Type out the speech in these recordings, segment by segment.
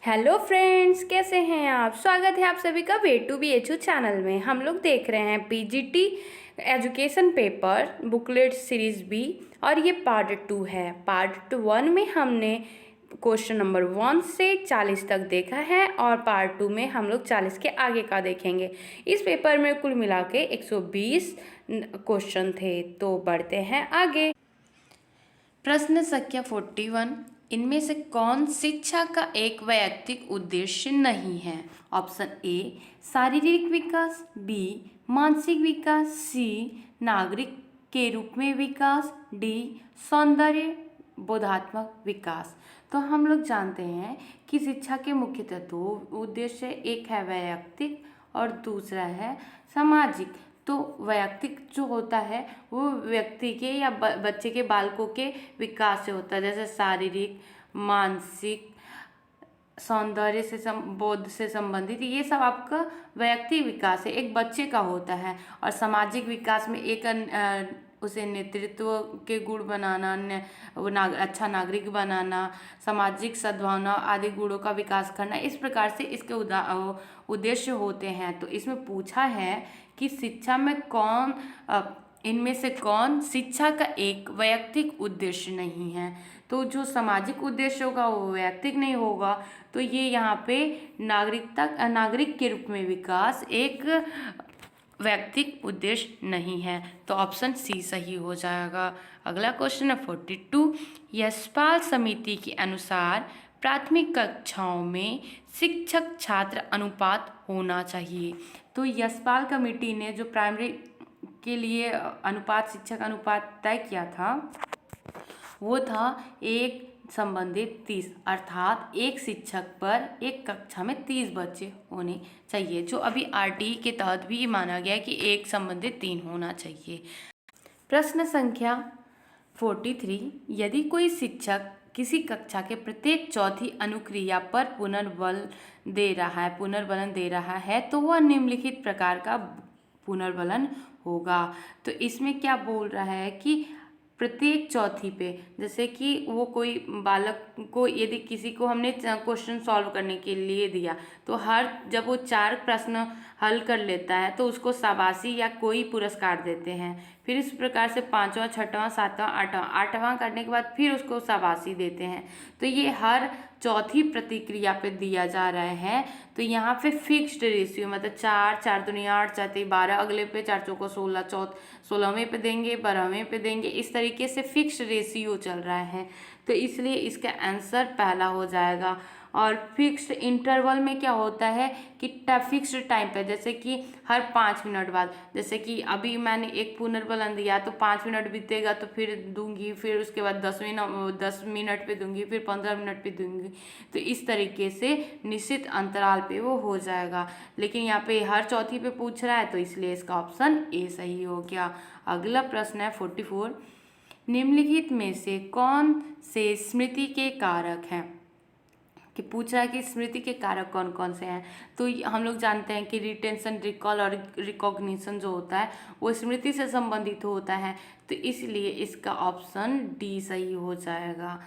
Hello friends, कैसे हैं आप। स्वागत है आप सभी का way to B H channel में। हम लोग देख रहे हैं PGT education paper booklet series B और ये पार्ट 2 है। पार्ट 1 में हमने क्वेश्चन नंबर 1 से 40 तक देखा है और पार्ट 2 में हम लोग 40 के आगे का देखेंगे। इस पेपर में कुल मिला के 120 क्वेश्चन थे। तो बढ़ते हैं आगे। प्रश्न संख्या 41, इनमें से कौन शिक्षा का एक वैयक्तिक उद्देश्य नहीं है। ऑप्शन ए शारीरिक विकास, बी मानसिक विकास, सी नागरिक के रूप में विकास, डी सौंदर्य बोधात्मक विकास। तो हम लोग जानते हैं कि शिक्षा के मुख्यतः दो उद्देश्य, एक है वैयक्तिक और दूसरा है सामाजिक। तो वैयक्तिक जो होता है वो व्यक्ति के या बच्चे के बालकों के विकास से होता है, जैसे शारीरिक, मानसिक, सौंदर्य से बोध से संबंधित, ये सब आपका वैयक्तिक विकास है, एक बच्चे का होता है। और सामाजिक विकास में एक उसे नेतृत्व के गुण बनाना, अच्छा नागरिक बनाना, सामाजिक सद्भावना आदि गुणों का विकास करना, इस प्रकार से इसके उद्देश्य होते हैं। तो इसमें पूछा है कि शिक्षा में इनमें से कौन शिक्षा का एक वैयक्तिक उद्देश्य नहीं है। तो जो सामाजिक उद्देश्य होगा वो वैयक्तिक नहीं होगा। तो ये यहाँ पे नागरिक के रूप में विकास एक वैयक्तिक उद्देश्य नहीं है। तो ऑप्शन सी सही हो जाएगा। अगला क्वेश्चन है 42, यशपाल समिति के अनुसार प्राथमिक कक्षाओं में शिक्षक छात्र अनुपात होना चाहिए। तो यशपाल कमेटी ने जो प्राइमरी के लिए शिक्षक अनुपात तय किया था वो था 1:30, अर्थात एक शिक्षक पर एक कक्षा में 30 बच्चे होने चाहिए, जो अभी आरटीई के तहत भी माना गया है कि 1:3 होना चाहिए। प्रश्न संख्या 43, यदि कोई शिक्षक किसी कक्षा के प्रत्येक चौथी अनुक्रिया पर पुनर्बलन दे रहा है तो वह निम्नलिखित प्रकार का पुनर्बलन होगा। तो इसमें क्या बोल रहा है कि प्रत्येक चौथी पे, जैसे कि वो कोई बालक को यदि किसी को हमने क्वेश्चन सॉल्व करने के लिए दिया तो जब वो 4 प्रश्न हल कर लेता है तो उसको शाबाशी या कोई पुरस्कार देते हैं। फिर इस प्रकार से 5वां, 6वां, 7वां, 8वां करने के बाद फिर उसको शाबाशी देते हैं। तो ये हर चौथी प्रतिक्रिया पे दिया जा रहा है। तो यहाँ पे फिक्स्ड रेशियो, मतलब 4, 4 दूनी 8, 4 3 12, अगले पे 4 चौको 16, 16वें पे देंगे, 12वें पे देंगे, इस तरीके से फिक्स्ड रेशियो चल रहा है। तो इसलिए इसका आंसर पहला हो जाएगा। और फिक्स्ड इंटरवल में क्या होता है कि फिक्स्ड टाइम पे, जैसे कि हर 5 मिनट बाद, जैसे कि अभी मैंने एक पुनर्बलन दिया तो 5 मिनट बीतेगा तो फिर दूंगी, फिर उसके बाद 10 मिनट पे दूंगी, फिर 15 मिनट पे दूंगी। तो इस तरीके से निश्चित अंतराल पे वो हो जाएगा। लेकिन यहाँ पे हर चौथी पे पूछ रहा है तो इसलिए इसका ऑप्शन ए सही हो गया। अगला प्रश्न है 44, निम्नलिखित में से कौन से स्मृति के कारक हैं। कि पूछ रहा है कि स्मृति के कारक कौन कौन से हैं। तो हम लोग जानते हैं कि रिटेंशन, रिकॉल और रिकॉग्निशन जो होता है वो स्मृति से संबंधित होता है। तो इसलिए इसका ऑप्शन डी सही हो जाएगा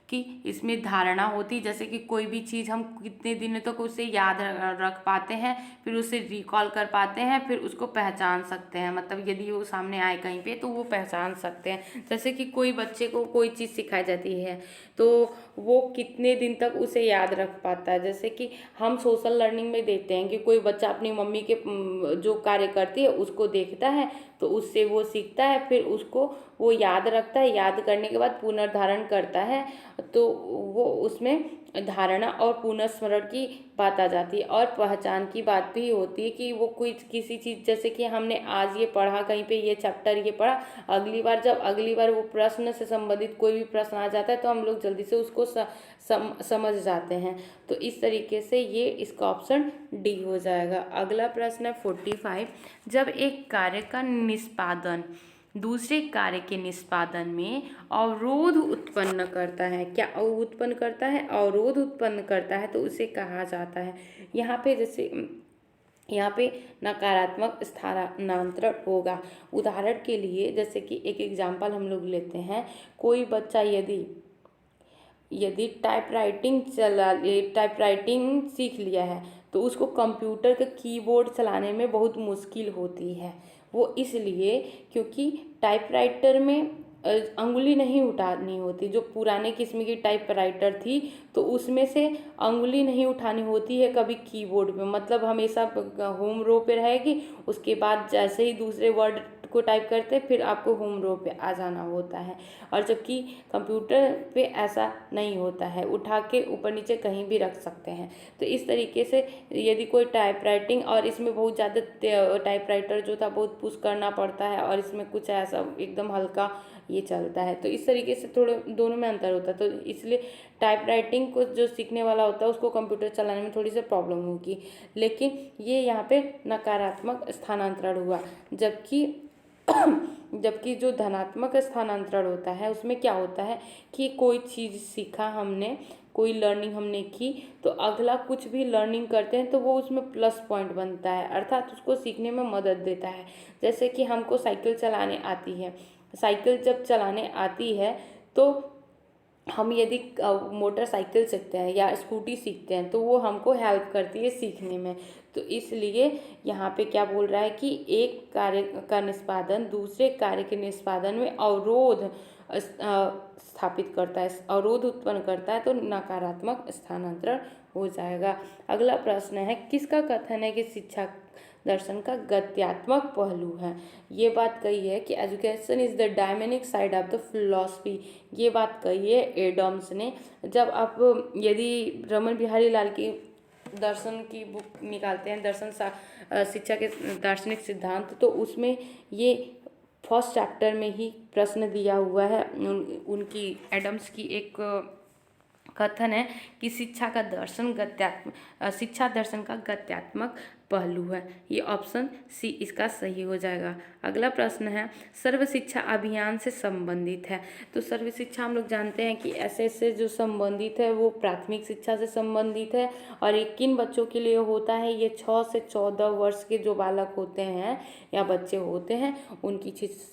कि इसमें धारणा होती है, जैसे कि कोई भी चीज़ हम कितने दिनों तक उसे याद रख पाते हैं, फिर उसे रिकॉल कर पाते हैं, फिर उसको पहचान सकते हैं। मतलब यदि वो सामने आए कहीं पे तो वो पहचान सकते हैं। जैसे कि कोई बच्चे को कोई चीज़ सिखाई जाती है तो वो कितने दिन तक उसे याद रख पाता है। जैसे कि हम सोशल लर्निंग में देते हैं कि कोई बच्चा अपनी मम्मी के जो कार्य करती है उसको देखता है तो उससे वो सीखता है, फिर उसको वो याद रखता है, याद करने के बाद पुनर्धारण करता है। तो वो उसमें धारणा और पुनर्स्मरण की बात आ जाती है। और पहचान की बात भी होती है कि वो कोई किसी चीज़, जैसे कि हमने आज ये पढ़ा, कहीं पे ये चैप्टर ये पढ़ा, अगली बार वो प्रश्न से संबंधित कोई भी प्रश्न आ जाता है तो हम लोग जल्दी से उसको समझ जाते हैं। तो इस तरीके से ये इसका ऑप्शन डी हो जाएगा। अगला प्रश्न है 45, जब एक कार्य का निष्पादन दूसरे कार्य के निष्पादन में अवरोध उत्पन्न करता है, क्या उत्पन्न करता है, अवरोध उत्पन्न करता है, तो उसे कहा जाता है। यहाँ पे नकारात्मक स्थानांतरण होगा। उदाहरण के लिए जैसे कि एक एग्जाम्पल हम लोग लेते हैं, कोई बच्चा यदि यदि टाइपराइटिंग सीख लिया है तो उसको कंप्यूटर का कीबोर्ड चलाने में बहुत मुश्किल होती है। वो इसलिए क्योंकि टाइपराइटर में अंगुली नहीं उठानी होती। जो पुराने किस्म की टाइपराइटर थी तो उसमें से अंगुली नहीं उठानी होती है कभी कीबोर्ड पे, मतलब हमेशा होम रो पे रहेगी, उसके बाद जैसे ही दूसरे वर्ड को टाइप करते फिर आपको होम रो पे आ जाना होता है। और जबकि कंप्यूटर पे ऐसा नहीं होता है, उठा के ऊपर नीचे कहीं भी रख सकते हैं। तो इस तरीके से यदि कोई टाइपराइटिंग, और इसमें बहुत ज़्यादा टाइपराइटर जो था बहुत पुश करना पड़ता है, और इसमें कुछ ऐसा एकदम हल्का ये चलता है। तो इस तरीके से थोड़े दोनों में अंतर होता है। तो इसलिए टाइपराइटिंग को जो सीखने वाला होता है उसको कंप्यूटर चलाने में थोड़ी सी प्रॉब्लम होगी। लेकिन ये यहाँ पे नकारात्मक स्थानांतरण हुआ। जबकि जो धनात्मक स्थानांतरण होता है उसमें क्या होता है कि कोई चीज़ सीखा हमने, कोई लर्निंग हमने की, तो अगला कुछ भी लर्निंग करते हैं तो वो उसमें प्लस पॉइंट बनता है, अर्थात उसको सीखने में मदद देता है। जैसे कि हमको साइकिल चलाने आती है, साइकिल जब चलाने आती है तो हम यदि मोटरसाइकिल सीखते हैं या स्कूटी सीखते हैं तो वो हमको हेल्प करती है सीखने में। तो इसलिए यहाँ पे क्या बोल रहा है कि एक कार्य का निष्पादन दूसरे कार्य के निष्पादन में अवरोध स्थापित करता है, अवरोध उत्पन्न करता है, तो नकारात्मक स्थानांतरण हो जाएगा। अगला प्रश्न है, किसका कथन है कि शिक्षा दर्शन का गत्यात्मक पहलू है। ये बात कही है कि education is the dynamic side of the philosophy. ये बात कही है एडम्स ने। जब आप यदि रमन बिहारी लाल की दर्शन की बुक निकालते हैं, शिक्षा के दार्शनिक सिद्धांत, तो उसमें ये फर्स्ट चैप्टर में ही प्रश्न दिया हुआ है। उनकी एडम्स की एक कथन है कि शिक्षा दर्शन का गत्यात्मक पहलू है। ये ऑप्शन सी इसका सही हो जाएगा। अगला प्रश्न है, सर्व शिक्षा अभियान से संबंधित है। तो सर्व शिक्षा हम लोग जानते हैं कि ऐसे जो संबंधित है वो प्राथमिक शिक्षा से संबंधित है, और ये किन बच्चों के लिए होता है, ये 6 से 14 वर्ष के जो बालक होते हैं या बच्चे होते हैं उनकी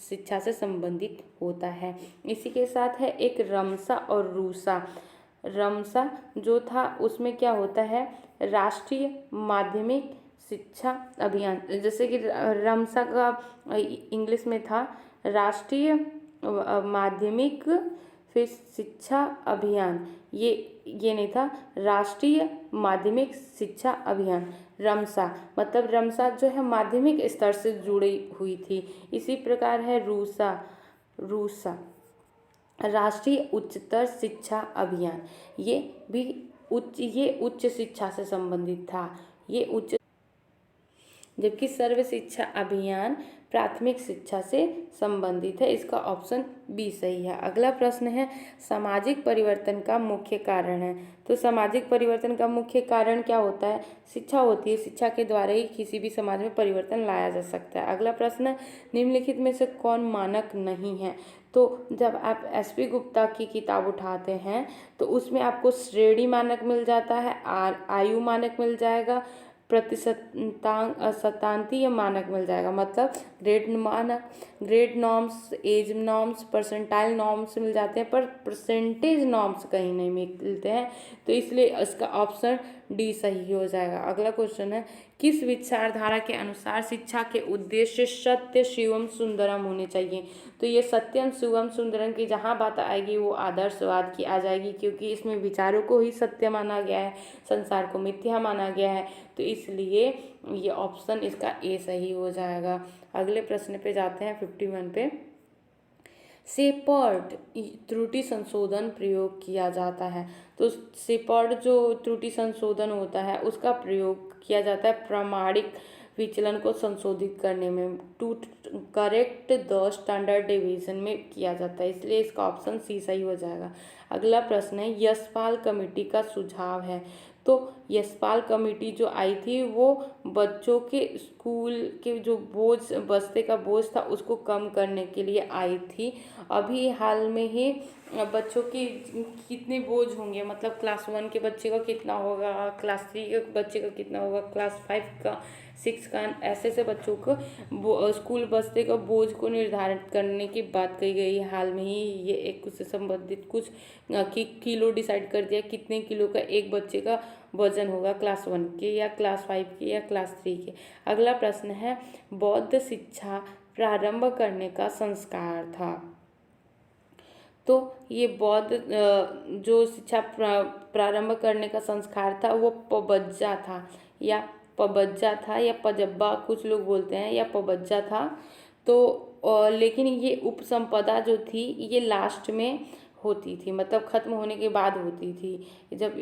शिक्षा से संबंधित होता है। इसी के साथ है एक रमसा और रूसा। रमसा जो था उसमें क्या होता है, राष्ट्रीय माध्यमिक शिक्षा अभियान। जैसे कि रमसा का इंग्लिश में था राष्ट्रीय माध्यमिक फिर शिक्षा अभियान, ये नहीं था, राष्ट्रीय माध्यमिक शिक्षा अभियान। रमसा मतलब रमसा जो है माध्यमिक स्तर से जुड़ी हुई थी। इसी प्रकार है रूसा राष्ट्रीय उच्चतर शिक्षा अभियान, ये उच्च शिक्षा से संबंधित था। जबकि सर्व शिक्षा अभियान प्राथमिक शिक्षा से संबंधित है। इसका ऑप्शन बी सही है। अगला प्रश्न है, सामाजिक परिवर्तन का मुख्य कारण है। तो सामाजिक परिवर्तन का मुख्य कारण क्या होता है, शिक्षा होती है। शिक्षा के द्वारा ही किसी भी समाज में परिवर्तन लाया जा सकता है। अगला प्रश्न है, निम्नलिखित में से कौन मानक नहीं है। तो जब आप एसपी गुप्ता की किताब उठाते हैं तो उसमें आपको श्रेणी मानक मिल जाता है, आयु मानक मिल जाएगा, शतांतीय मानक मिल जाएगा, मतलब grade norms, age norms, percentile norms मिल जाते हैं, पर परसेंटेज नॉर्म्स कहीं नहीं मिलते हैं। तो इसलिए इसका ऑप्शन डी सही हो जाएगा। अगला क्वेश्चन है, किस विचारधारा के अनुसार शिक्षा के उद्देश्य सत्य शिवम सुंदरम होने चाहिए। तो ये सत्यम शिवम सुंदरम की जहाँ बात आएगी वो आदर्शवाद की आ जाएगी, क्योंकि इसमें विचारों को ही सत्य माना गया है, संसार को मिथ्या माना गया है। तो इसलिए ये ऑप्शन इसका ए सही हो जाएगा। अगले प्रश्न पे जाते हैं 51 पे। शेपर्ड त्रुटि संशोधन प्रयोग किया जाता है। तो शेपर्ड जो त्रुटि संशोधन होता है उसका प्रयोग किया जाता है प्रामाणिक विचलन को संशोधित करने में, to correct the standard division में किया जाता है। इसलिए इसका ऑप्शन सी सही हो जाएगा। अगला प्रश्न है, यशपाल कमेटी का सुझाव है। तो यशपाल कमेटी जो आई थी वो बच्चों के स्कूल के जो बस्ते का बोझ था उसको कम करने के लिए आई थी। अभी हाल में ही बच्चों की कितने बोझ होंगे, मतलब क्लास 1 के बच्चे का कितना होगा, क्लास 3 के बच्चे का कितना होगा, क्लास 5 का, 6 का, ऐसे बच्चों को स्कूल बस्ते का बोझ को निर्धारित करने की बात कही गई। हाल में ही ये एक उससे संबंधित कुछ कि किलो डिसाइड कर दिया कितने किलो का एक बच्चे का वजन होगा, क्लास 1 के या क्लास 5 के या क्लास 3 के। अगला प्रश्न है, बौद्ध शिक्षा प्रारंभ करने का संस्कार था। तो ये बौद्ध जो शिक्षा प्रारंभ करने का संस्कार था वो पबज्जा था या पजब्बा, कुछ लोग बोलते हैं, या पबज्जा था। तो लेकिन ये उपसंपदा जो थी ये लास्ट में होती थी, मतलब खत्म होने के बाद होती थी। जब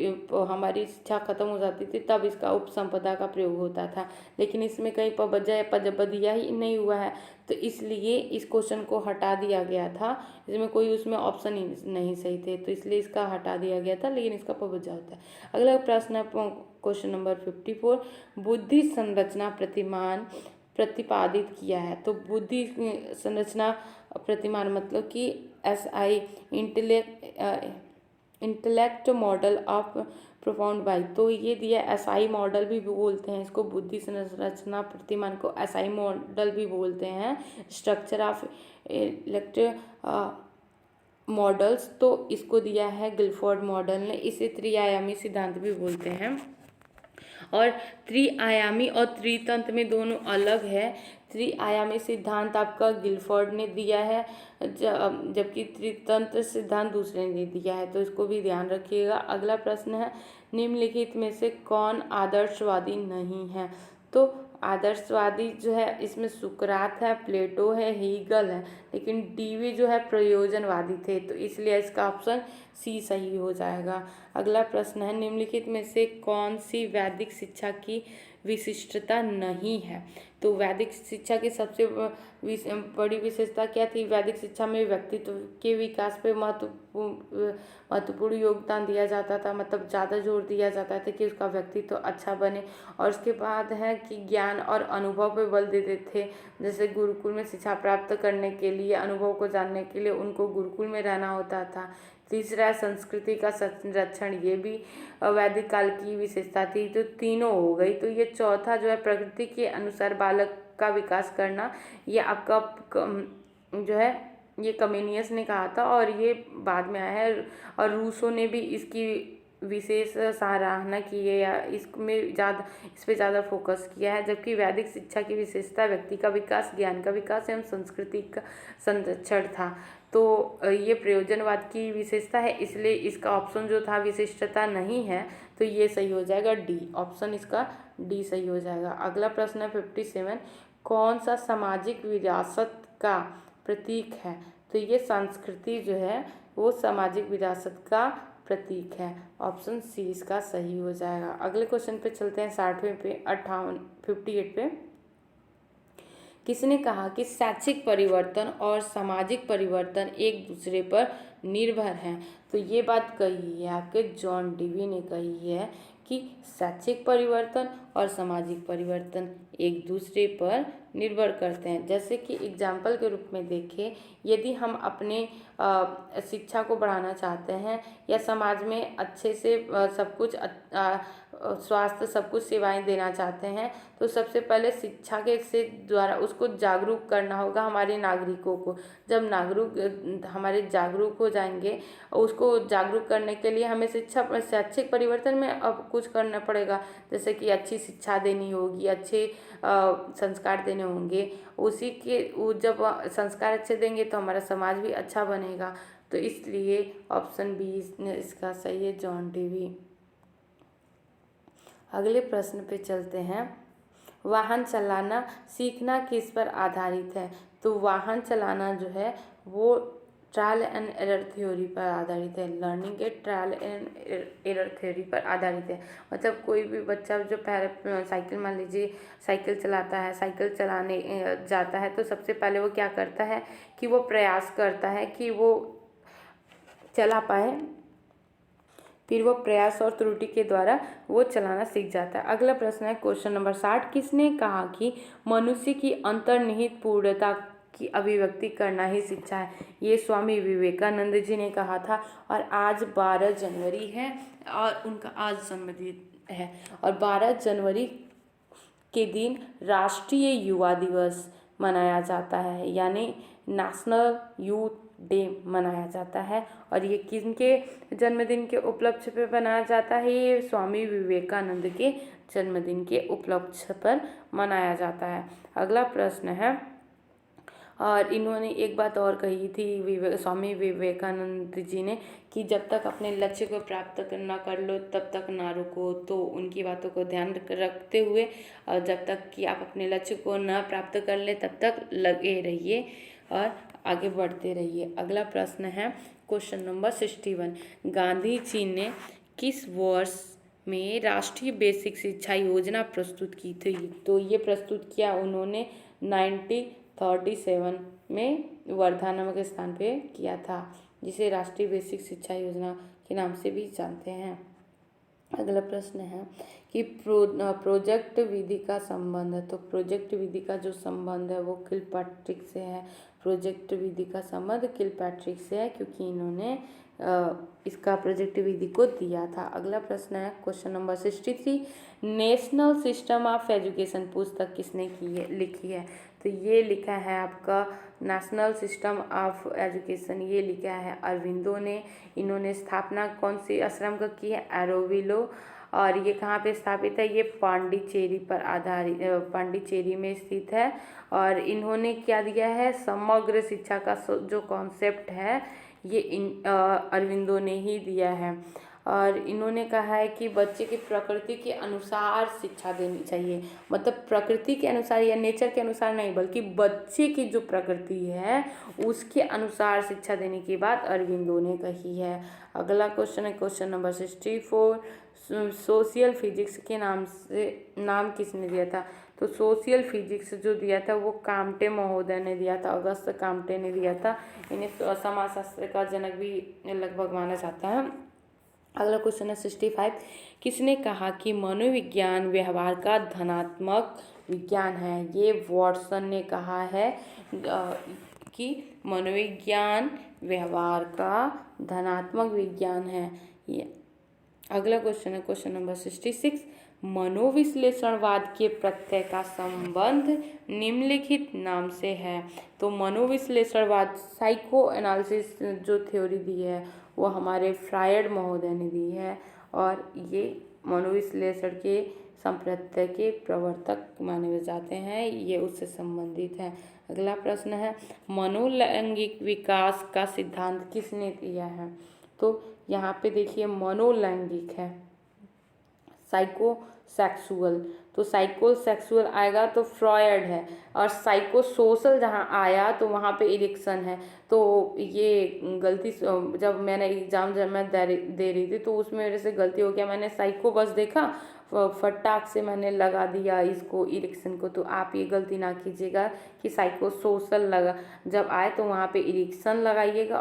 हमारी शिक्षा खत्म हो जाती थी तब इसका उपसंपदा का प्रयोग होता था, लेकिन इसमें कहीं पबज्जा या पजब्बा दिया ही नहीं हुआ है, तो इसलिए इस क्वेश्चन को हटा दिया गया था। इसमें कोई उसमें ऑप्शन ही नहीं सही थे, तो इसलिए इसका हटा दिया गया था, लेकिन इसका पबज्जा होता है। अगला प्रश्न है क्वेश्चन नंबर 54, बुद्धि संरचना प्रतिमान प्रतिपादित किया है। तो बुद्धि संरचना प्रतिमान मतलब कि SI intellect model of profound by, तो ये दिया SI मॉडल भी बोलते हैं इसको, बुद्धि संरचना प्रतिमान को SI मॉडल भी बोलते हैं, स्ट्रक्चर ऑफ इलेक्ट मॉडल्स, तो इसको दिया है गिलफोर्ड मॉडल ने। इसे त्रिआयामी सिद्धांत भी बोलते हैं। और त्रिआयामी और त्रितंत्र में दोनों अलग है। त्रिआयामी सिद्धांत आपका गिलफोर्ड ने दिया है, जबकि त्रितंत्र सिद्धांत दूसरे ने दिया है, तो इसको भी ध्यान रखिएगा। अगला प्रश्न है, निम्नलिखित में से कौन आदर्शवादी नहीं है। तो आदर्शवादी जो है इसमें सुकरात है, प्लेटो है, हीगल है, लेकिन डीवी जो है प्रयोजनवादी थे, तो इसलिए इसका ऑप्शन सी सही हो जाएगा। अगला प्रश्न है, निम्नलिखित में से कौन सी वैदिक शिक्षा की विशिष्टता नहीं है। तो वैदिक शिक्षा की सबसे बड़ी विशेषता क्या थी। वैदिक शिक्षा में व्यक्तित्व के विकास पे महत्वपूर्ण योगदान दिया जाता था, मतलब ज़्यादा जोर दिया जाता था कि उसका व्यक्तित्व अच्छा बने। और उसके बाद है कि ज्ञान और अनुभव पे बल देते थे, जैसे गुरुकुल में शिक्षा प्राप्त करने के लिए, अनुभव को जानने के लिए उनको गुरुकुल में रहना होता था। तीसरा संस्कृति का संरक्षण, ये भी वैदिक काल की विशेषता थी, तो तीनों हो गई। तो ये चौथा जो है प्रकृति के अनुसार बालक का विकास करना, ये आपका जो है ये कमेनियस ने कहा था और ये बाद में आया है, और रूसो ने भी इसकी विशेष सराहना की है या इसमें इस पे ज़्यादा फोकस किया है। जबकि वैदिक शिक्षा की विशेषता व्यक्ति का विकास, ज्ञान का विकास एवं संस्कृति का संरक्षण था। तो ये प्रयोजनवाद की विशेषता है, इसलिए इसका ऑप्शन जो था विशिष्टता नहीं है, तो ये सही हो जाएगा डी, ऑप्शन इसका डी सही हो जाएगा। अगला प्रश्न है 57, कौन सा सामाजिक विरासत का प्रतीक है। तो ये संस्कृति जो है वो सामाजिक विरासत का प्रतीक है, ऑप्शन सी इसका सही हो जाएगा। अगले क्वेश्चन पे चलते हैं 60वें पे 58 पे। किसने कहा कि शैक्षिक परिवर्तन और सामाजिक परिवर्तन एक दूसरे पर निर्भर हैं। तो ये बात कही है आपके जॉन डीवी ने कही है कि शैक्षिक परिवर्तन और सामाजिक परिवर्तन एक दूसरे पर निर्भर करते हैं। जैसे कि एग्जाम्पल के रूप में देखें, यदि हम अपने शिक्षा को बढ़ाना चाहते हैं या समाज में अच्छे से सब कुछ स्वास्थ्य सब कुछ सेवाएं देना चाहते हैं, तो सबसे पहले शिक्षा के से द्वारा उसको जागरूक करना होगा हमारे नागरिकों को। जब नागरिक हमारे जागरूक हो जाएंगे, उसको जागरूक करने के लिए हमें शैक्षिक परिवर्तन में अब कुछ करना पड़ेगा, जैसे कि अच्छी शिक्षा देनी होगी, अच्छे संस्कार देने होंगे। उसी के जब संस्कार अच्छे देंगे तो हमारा समाज भी अच्छा बनेगा। तो इसलिए ऑप्शन बी इसका सही है, जॉन डीवी। अगले प्रश्न पे चलते हैं, वाहन चलाना सीखना किस पर आधारित है। तो वाहन चलाना जो है वो ट्रायल एंड एरर थ्योरी पर आधारित है, लर्निंग के ट्रायल एंड एरर थ्योरी पर आधारित है। मतलब कोई भी बच्चा जो साइकिल, मान लीजिए साइकिल चलाता है, साइकिल चलाने जाता है, तो सबसे पहले वो क्या करता है कि वो प्रयास करता है कि वो चला पाए, फिर वो प्रयास और त्रुटि के द्वारा वो चलाना सीख जाता है। अगला प्रश्न है क्वेश्चन नंबर 60, किसने कहा कि मनुष्य की अंतर्निहित पूर्णता की अभिव्यक्ति करना ही शिक्षा है। ये स्वामी विवेकानंद जी ने कहा था, और आज 12 जनवरी है और उनका आज जन्मदिन है, और 12 जनवरी के दिन राष्ट्रीय युवा दिवस मनाया जाता है, यानी नेशनल यूथ डे मनाया जाता है। और ये किनके जन्मदिन के उपलक्ष्य पे मनाया जाता है? ये स्वामी विवेकानंद के जन्मदिन के उपलक्ष्य पर मनाया जाता है। अगला प्रश्न है, और इन्होंने एक बात और कही थी स्वामी विवेकानंद जी ने कि जब तक अपने लक्ष्य को प्राप्त ना कर लो तब तक ना रुको। तो उनकी बातों को ध्यान रखते हुए और जब तक कि आप अपने लक्ष्य को ना प्राप्त कर ले तब तक लगे रहिए और आगे बढ़ते रहिए। अगला प्रश्न है क्वेश्चन नंबर 61, गांधी जी ने किस वर्ष में राष्ट्रीय बेसिक शिक्षा योजना प्रस्तुत की थी? तो ये प्रस्तुत किया उन्होंने 1937 में वर्धा नामक स्थान पे किया था, जिसे राष्ट्रीय बेसिक शिक्षा योजना के नाम से भी जानते हैं। अगला प्रश्न है कि प्रोजेक्ट विधि का संबंध है। तो प्रोजेक्ट विधि का जो संबंध है वो किलपैट्रिक से है। प्रोजेक्ट विधि का संबंध किलपैट्रिक से है क्योंकि इन्होंने इसका प्रोजेक्ट विधि को दिया था। अगला प्रश्न है question number 63, national system of education पुस्तक किसने लिखी है? तो ये लिखा है आपका नेशनल सिस्टम ऑफ एजुकेशन, ये लिखा है अरविंदो ने। इन्होंने स्थापना कौन सी आश्रम का की है? एरोविलो। और ये कहाँ पे स्थापित है? ये पांडिचेरी पर आधारित, पांडिचेरी में स्थित है। और इन्होंने क्या दिया है? समग्र शिक्षा का जो कॉन्सेप्ट है ये अरविंदो ने ही दिया है। और इन्होंने कहा है कि बच्चे की प्रकृति के अनुसार शिक्षा देनी चाहिए, मतलब प्रकृति के अनुसार या नेचर के अनुसार नहीं, बल्कि बच्चे की जो प्रकृति है उसके अनुसार शिक्षा देने की बात अरविंदो ने कही है। अगला क्वेश्चन है क्वेश्चन नंबर 64, सोशल फिजिक्स के नाम किसने दिया था? तो सोशल फिजिक्स जो दिया था वो काम्टे महोदय ने दिया था, अगस्त काम्टे ने दिया था। इन्हें समाजशास्त्र का जनक भी लगभग माना जाता है। अगला क्वेश्चन है 65, किसने कहा कि मनोविज्ञान व्यवहार का धनात्मक विज्ञान है? ये वॉटसन ने कहा है कि मनोविज्ञान व्यवहार का धनात्मक विज्ञान है। ये अगला क्वेश्चन है क्वेश्चन नंबर 66, मनोविश्लेषणवाद के प्रत्यय का संबंध निम्नलिखित नाम से है। तो मनोविश्लेषणवाद साइको एनालिसिस जो थ्योरी दी है वो हमारे फ्रायड महोदय ने दी है और ये मनोविश्लेषण के संप्रत्यय के प्रवर्तक माने जाते हैं, ये उससे संबंधित है। अगला प्रश्न है मनोलैंगिक विकास का सिद्धांत किसने दिया है? तो यहाँ पे देखिए मनोलैंगिक है, साइकोसेक्सुअल, तो साइकोसेक्सुअल आएगा तो फ्रॉयड है, और साइकोसोशल जहाँ आया तो वहाँ पे इरिक्सन है। तो ये गलती जब मैंने एग्जाम जब मैं दे रही थी तो उसमें मेरे से गलती हो गया, मैंने साइको बस देखा, फटाक से मैंने लगा दिया इसको इरिक्सन को। तो आप ये गलती ना कीजिएगा कि साइकोसोशल लगा जब आए तो वहाँ पे इरिक्सन लगाइएगा,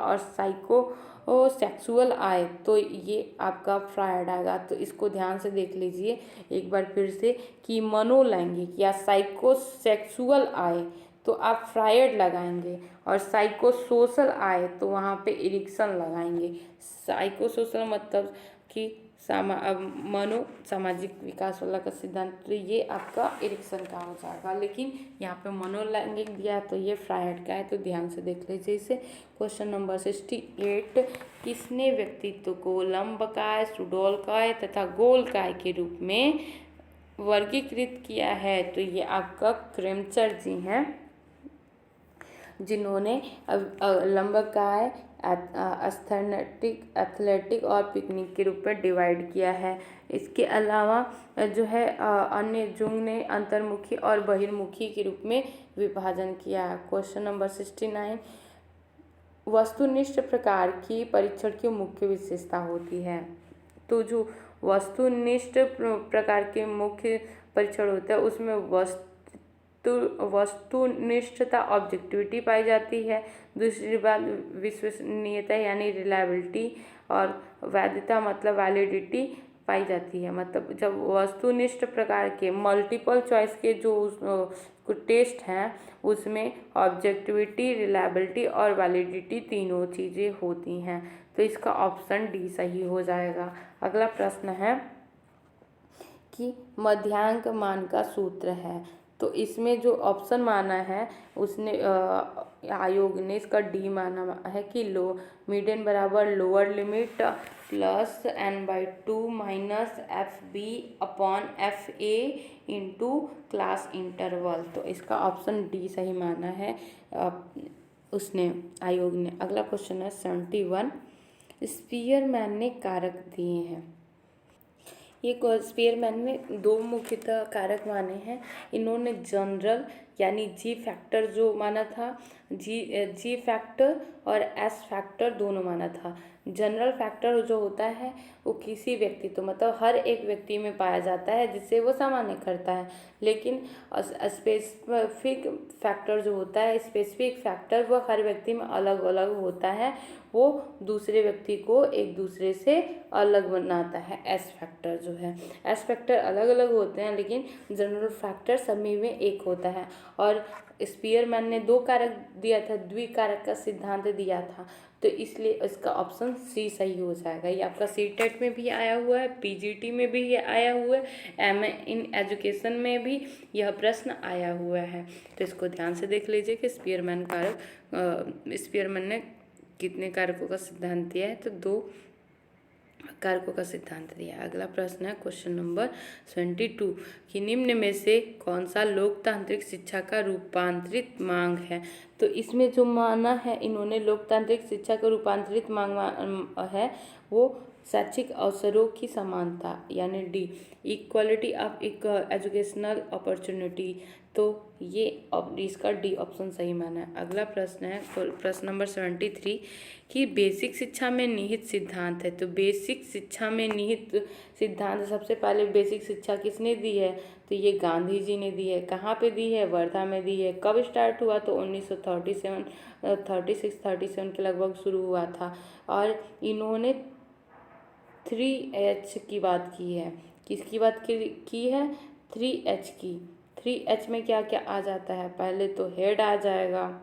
और सेक्सुअल आए तो ये आपका फ्रायड आएगा। तो इसको ध्यान से देख लीजिए एक बार फिर से कि मनोलैंगिक या साइकोसेक्सुअल आए तो आप फ्रायड लगाएंगे, और साइकोसोशल आए तो वहाँ पे इरिक्सन लगाएंगे। साइकोसोशल मतलब कि मनो सामाजिक विकास वाला का सिद्धांत, तो ये आपका इरिक्सन का हो जाएगा। लेकिन यहाँ पे मनोलैंगिक दिया तो ये फ्रायड का है, तो ध्यान से देख लीजिए इसे। क्वेश्चन नंबर 68, किसने व्यक्तित्व को लंबकाय, सुडौलकाय तथा गोलकाय के रूप में वर्गीकृत किया है? तो ये आपका क्रेमचर जी हैं जिन्होंने लंबकाय, एथलेटिक और पिकनिक के रूप में डिवाइड किया है। इसके अलावा जो है अन्य जुंग ने अंतर्मुखी और बहिर्मुखी के रूप में विभाजन किया है। क्वेश्चन नंबर 69, वस्तुनिष्ठ प्रकार की परीक्षण की मुख्य विशेषता होती है? तो जो वस्तुनिष्ठ प्रकार के मुख्य परीक्षण होता है उसमें वस्तुनिष्ठता ऑब्जेक्टिविटी पाई जाती है। दूसरी बात विश्वसनीयता यानी रिलायबिलिटी, और वैधता मतलब वैलिडिटी पाई जाती है। मतलब जब वस्तुनिष्ठ प्रकार के मल्टीपल चॉइस के जो टेस्ट हैं उसमें ऑब्जेक्टिविटी, रिलायबिलिटी और वैलिडिटी तीनों चीज़ें होती हैं। तो इसका ऑप्शन डी सही हो जाएगा। अगला प्रश्न है कि मध्यांक मान का सूत्र है। तो इसमें जो ऑप्शन माना है उसने आयोग ने इसका डी माना है कि मीडियन बराबर lower limit plus n/2 minus FB/FA into class interval. तो इसका ऑप्शन डी सही माना है उसने आयोग ने। अगला क्वेश्चन है 71, स्पीयरमैन ने कारक दिए हैं। ये स्पीयरमैन ने दो मुख्यतः कारक माने हैं। इन्होंने जनरल यानी जी फैक्टर जो माना था, जी फैक्टर और एस फैक्टर दोनों माना था। जनरल फैक्टर जो होता है वो किसी व्यक्ति तो मतलब हर एक व्यक्ति में पाया जाता है जिससे वो सामान्य करता है, लेकिन स्पेसिफिक फैक्टर जो होता है, स्पेसिफिक फैक्टर वो हर व्यक्ति में अलग अलग होता है, वो दूसरे व्यक्ति को एक दूसरे से अलग बनाता है। एस फैक्टर जो है, एस फैक्टर अलग अलग होते हैं लेकिन जनरल फैक्टर सभी में एक होता है। और स्पीयरमैन ने दो कारक दिया था, द्विकारक का सिद्धांत दिया था, तो इसलिए इसका ऑप्शन सी सही हो जाएगा। ये आपका सीटेट में भी आया हुआ है, पीजीटी में भी ये आया हुआ है, एमए इन एजुकेशन में भी यह प्रश्न आया हुआ है। तो इसको ध्यान से देख लीजिए कि स्पीयरमैन ने कितने कारकों का सिद्धांत दिया है, तो दो कारकों का सिद्धांत दिया। अगला प्रश्न है क्वेश्चन नंबर 72 कि निम्न में से कौन सा लोकतांत्रिक शिक्षा का रूपांतरित मांग है। तो इसमें जो माना है इन्होंने लोकतांत्रिक शिक्षा का रूपांतरित मांग है वो शैक्षिक अवसरों की समानता यानी D, equality of educational opportunity. तो ये इसका डी ऑप्शन सही माना है। अगला प्रश्न है प्रश्न नंबर 73 कि बेसिक शिक्षा में निहित सिद्धांत है। तो बेसिक शिक्षा में निहित सिद्धांत सबसे पहले बेसिक शिक्षा किसने दी है, तो ये गांधी जी ने दी है। कहाँ पे दी है, वर्धा में दी है। कब स्टार्ट हुआ, तो 1936-37 के लगभग शुरू हुआ था। और इन्होंने 3H की बात की है। किसकी बात की है, 3H की। 3H में क्या क्या आ जाता है, पहले तो हेड आ जाएगा,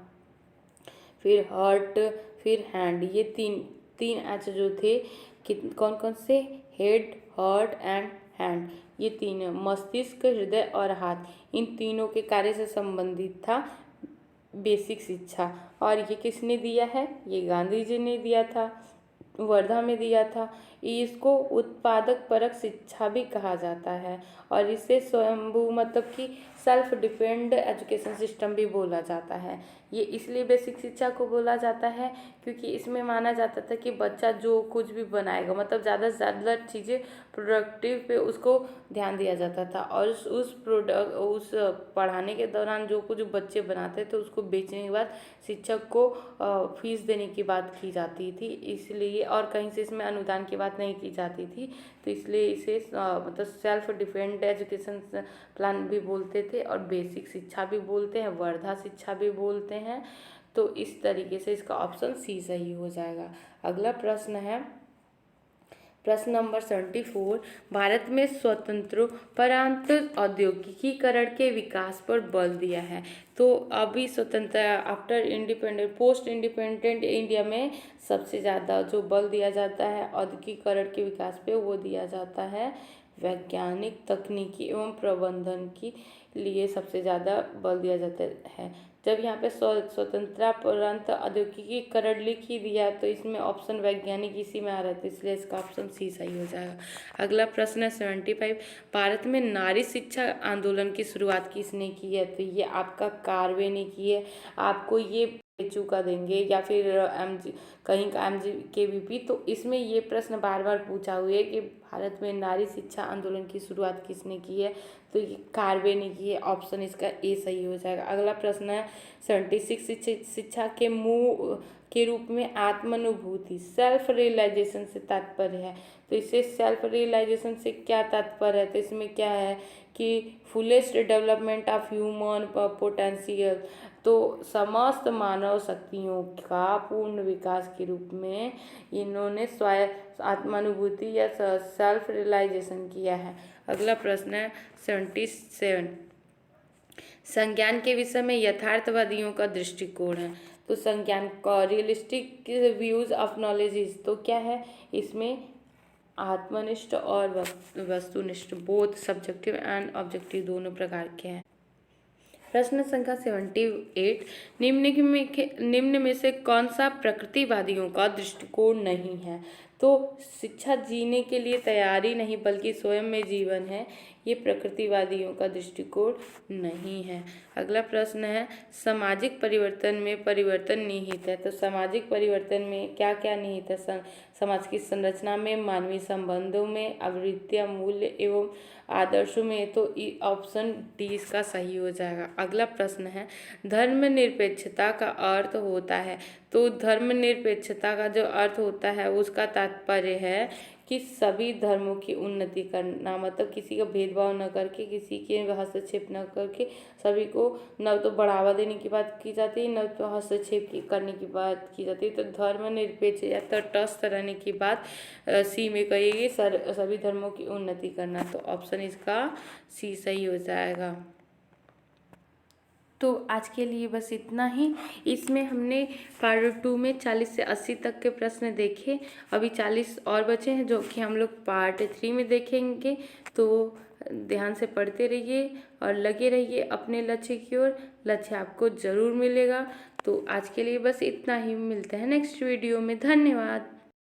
फिर हार्ट, फिर हैंड। ये तीन एच जो थे कौन कौन से, हेड, हार्ट एंड हैंड, ये तीन मस्तिष्क, हृदय और हाथ, इन तीनों के कार्य से संबंधित था बेसिक शिक्षा। और ये किसने दिया है, ये गांधी जी ने दिया था, वर्धा में दिया था। इसको उत्पादक परक शिक्षा भी कहा जाता है और इसे स्वयंभू मतलब कि सेल्फ डिपेंड एजुकेशन सिस्टम भी बोला जाता है। ये इसलिए बेसिक शिक्षा को बोला जाता है क्योंकि इसमें माना जाता था कि बच्चा जो कुछ भी बनाएगा मतलब ज़्यादा से ज़्यादा चीज़ें प्रोडक्टिव पे उसको ध्यान दिया जाता था और उस पढ़ाने के दौरान जो कुछ बच्चे बनाते थे उसको बेचने के बाद शिक्षक को फीस देने की बात की जाती थी। इसलिए और कहीं से इसमें अनुदान की बात नहीं की जाती थी, तो इसलिए इसे मतलब सेल्फ डिपेंड एजुकेशन प्लान भी बोलते थे और बेसिक शिक्षा भी बोलते हैं, वर्धा शिक्षा भी बोलते हैं। तो इस तरीके से इसका ऑप्शन सी सही हो जाएगा। अगला प्रश्न है प्रश्न नंबर 74, भारत में स्वतंत्रोपरांत औद्योगिकीकरण के विकास पर बल दिया है। तो अभी स्वतंत्र after independent post independent India में सबसे ज़्यादा जो बल दिया जाता है औद्योगिकीकरण के विकास पे वो दिया जाता है वैज्ञानिक, तकनीकी एवं प्रबंधन के लिए सबसे ज़्यादा बल दिया जाता है। जब यहाँ पे स्वतंत्रतापरांत औद्योगिकीकरण लिख ही दिया तो इसमें ऑप्शन वैज्ञानिक इसी में आ रहा था, इसलिए इसका ऑप्शन सी सही हो जाएगा। अगला प्रश्न है 75, भारत में नारी शिक्षा आंदोलन की शुरुआत किसने की है। तो ये आपका कार्वे ने की है। आपको ये चुका देंगे या फिर कहीं का MGKVP, तो इसमें ये प्रश्न बार बार पूछा हुआ है कि भारत में नारी शिक्षा आंदोलन की शुरुआत किसने की है, तो ये कार्वे ने की है। ऑप्शन इसका ए सही हो जाएगा। अगला प्रश्न है 76, शिक्षा के मूल के रूप में आत्मानुभूति सेल्फ रियलाइजेशन से तात्पर्य है। तो इससे सेल्फ रियलाइजेशन से क्या तात्पर्य है, तो इसमें क्या है कि fullest development of human potential, तो समस्त मानव शक्तियों का पूर्ण विकास के रूप में इन्होंने आत्मानुभूति या सेल्फ रियलाइजेशन किया है। अगला प्रश्न है 77, संज्ञान के विषय में यथार्थवादियों का दृष्टिकोण है। तो संज्ञान का रियलिस्टिक व्यूज ऑफ नॉलेज, तो क्या है इसमें आत्मनिष्ठ और वस्तुनिष्ठ बोथ सब्जेक्टिव एंड ऑब्जेक्टिव दोनों प्रकार के हैं। प्रश्न संख्या 78, निम्न में से कौन सा प्रकृतिवादियों का दृष्टिकोण नहीं है? तो शिक्षा जीने के लिए तैयारी नहीं बल्कि स्वयं में जीवन है, ये प्रकृतिवादियों का दृष्टिकोण नहीं है। अगला प्रश्न है, सामाजिक परिवर्तन में परिवर्तन निहित है। तो सामाजिक परिवर्तन में क्या क्या निहित है? समाज की संरचना में, मानवीय संबंधों में, आवृत्तियाँ, मूल्य एवं आदर्शों में। तो ऑप्शन डी इसका सही हो जाएगा। अगला प्रश्न है, धर्मनिरपेक्षता का अर्थ होता है। तो धर्मनिरपेक्षता का जो अर्थ होता है उसका तात्पर्य है कि सभी धर्मों की उन्नति करना, मतलब किसी का भेदभाव न करके, किसी के हस्तक्षेप न करके, सभी को न तो बढ़ावा देने की बात की जाती है, न तो हस्तक्षेप करने की बात की जाती है। तो धर्मनिरपेक्ष या तटस्थ रहने की बात सी में कहेगी, सभी धर्मों की उन्नति करना। तो ऑप्शन इसका सी सही हो जाएगा। तो आज के लिए बस इतना ही। इसमें हमने पार्ट 2 में 40 से 80 तक के प्रश्न देखे। अभी 40 और बचे हैं जो कि हम लोग पार्ट 3 में देखेंगे। तो ध्यान से पढ़ते रहिए और लगे रहिए अपने लक्ष्य की ओर। लक्ष्य आपको ज़रूर मिलेगा। तो आज के लिए बस इतना ही। मिलते हैं नेक्स्ट वीडियो में। धन्यवाद।